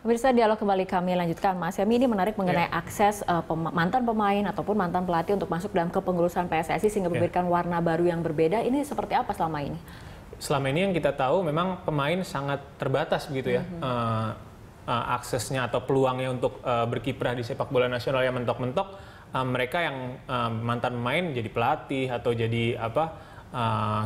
Pemirsa, dialog kembali kami lanjutkan. Mas Yami, ini menarik mengenai akses mantan pemain ataupun mantan pelatih untuk masuk dalam kepengurusan PSSI sehingga memberikan warna baru yang berbeda. Ini seperti apa selama ini? Selama ini yang kita tahu memang pemain sangat terbatas begitu ya. Aksesnya atau peluangnya untuk berkiprah di sepak bola nasional yang mentok-mentok. Mereka yang mantan pemain jadi pelatih atau jadi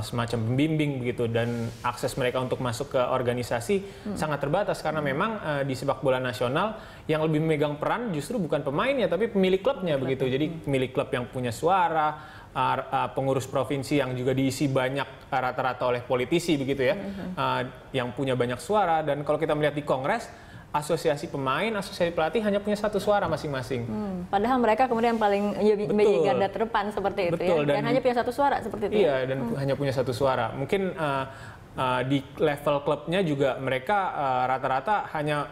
semacam pembimbing begitu, dan akses mereka untuk masuk ke organisasi sangat terbatas karena memang di sepak bola nasional yang lebih memegang peran justru bukan pemainnya tapi pemilik klubnya begitu. Jadi pemilik klub yang punya suara, pengurus provinsi yang juga diisi banyak rata-rata oleh politisi begitu ya, yang punya banyak suara. Dan kalau kita melihat di Kongres, asosiasi pemain, asosiasi pelatih hanya punya satu suara masing-masing. Padahal mereka kemudian paling menjadi garda terdepan seperti itu. Betul, ya. Dan hanya punya satu suara seperti itu. Iya, dan hanya punya satu suara. Mungkin di level klubnya juga mereka rata-rata hanya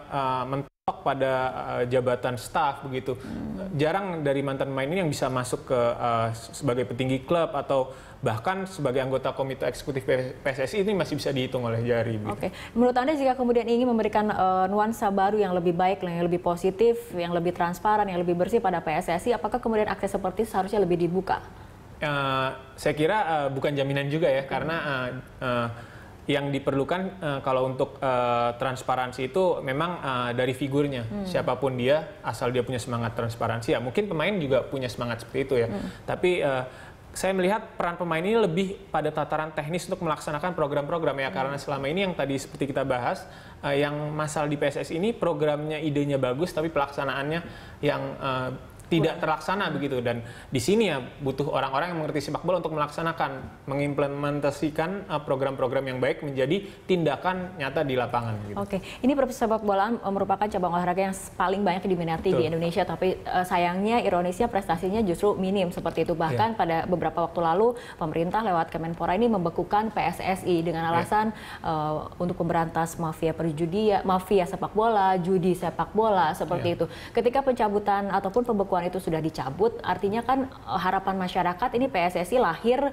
mentok pada jabatan staf begitu. Jarang dari mantan pemain ini yang bisa masuk ke sebagai petinggi klub atau bahkan sebagai anggota komite eksekutif PSSI ini masih bisa dihitung oleh jari. Oke, menurut Anda jika kemudian ingin memberikan nuansa baru yang lebih baik, yang lebih positif, yang lebih transparan, yang lebih bersih pada PSSI, apakah kemudian akses seperti seharusnya lebih dibuka? Saya kira bukan jaminan juga ya, karena yang diperlukan kalau untuk transparansi itu memang dari figurnya. Siapapun dia, asal dia punya semangat transparansi, ya mungkin pemain juga punya semangat seperti itu ya. Tapi saya melihat peran pemain ini lebih pada tataran teknis untuk melaksanakan program-program ya, karena selama ini yang tadi seperti kita bahas, yang masalah di PSSI ini programnya, idenya bagus, tapi pelaksanaannya yang tidak terlaksana begitu. Dan di sini ya butuh orang-orang yang mengerti sepak bola untuk melaksanakan, mengimplementasikan program-program yang baik menjadi tindakan nyata di lapangan. Gitu. Oke, ini sepak bola merupakan cabang olahraga yang paling banyak diminati di Indonesia, tapi sayangnya, ironisnya prestasinya justru minim seperti itu. Bahkan pada beberapa waktu lalu pemerintah lewat Kemenpora ini membekukan PSSI dengan alasan untuk memberantas mafia perjudian, mafia sepak bola, judi sepak bola seperti itu. Ketika pencabutan ataupun pembekuan itu sudah dicabut, artinya kan harapan masyarakat ini PSSI lahir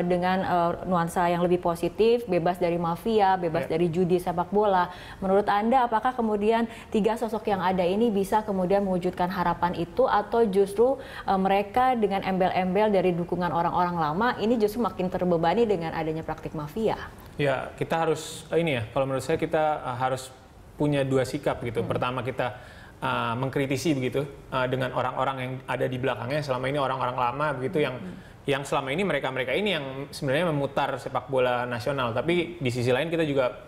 dengan nuansa yang lebih positif, bebas dari mafia, bebas dari judi sepak bola. Menurut Anda, apakah kemudian tiga sosok yang ada ini bisa kemudian mewujudkan harapan itu, atau justru mereka dengan embel-embel dari dukungan orang-orang lama ini justru makin terbebani dengan adanya praktik mafia? Ya, kita harus ini ya, kalau menurut saya kita harus punya dua sikap gitu. Pertama, kita mengkritisi begitu dengan orang-orang yang ada di belakangnya, selama ini orang-orang lama begitu yang selama ini mereka ini yang sebenarnya memutar sepak bola nasional. Tapi di sisi lain kita juga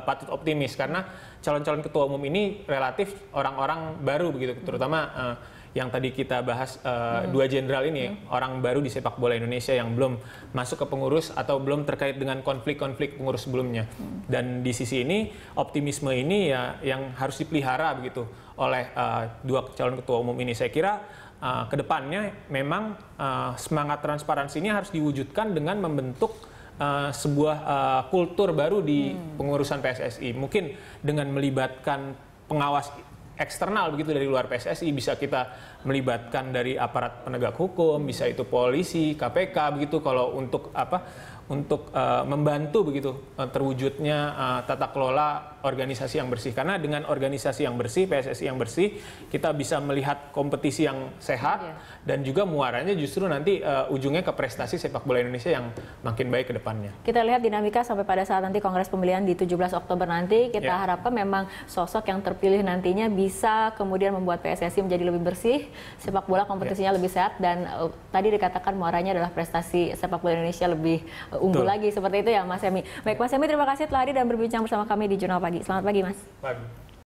patut optimis karena calon-calon ketua umum ini relatif orang-orang baru begitu, terutama yang tadi kita bahas dua jenderal ini, orang baru di sepak bola Indonesia yang belum masuk ke pengurus atau belum terkait dengan konflik-konflik pengurus sebelumnya. Dan di sisi ini optimisme ini ya yang harus dipelihara begitu oleh dua calon ketua umum ini. Saya kira kedepannya memang semangat transparansi ini harus diwujudkan dengan membentuk sebuah kultur baru di pengurusan PSSI. Mungkin dengan melibatkan pengawas eksternal begitu dari luar PSSI, bisa kita melibatkan dari aparat penegak hukum, bisa itu polisi, KPK begitu, kalau untuk membantu begitu terwujudnya tata kelola organisasi yang bersih. Karena dengan organisasi yang bersih, PSSI yang bersih, kita bisa melihat kompetisi yang sehat dan juga muaranya justru nanti ujungnya ke prestasi sepak bola Indonesia yang makin baik ke depannya. Kita lihat dinamika sampai pada saat nanti Kongres Pemilihan di 17 Oktober nanti, kita harapkan memang sosok yang terpilih nantinya bisa kemudian membuat PSSI menjadi lebih bersih, sepak bola kompetisinya lebih sehat, dan tadi dikatakan muaranya adalah prestasi sepak bola Indonesia lebih unggul lagi, seperti itu ya Mas Yami. Baik Mas Yami, terima kasih telah hadir dan berbincang bersama kami di Jurnal Pagi. Selamat pagi Mas. Pagi.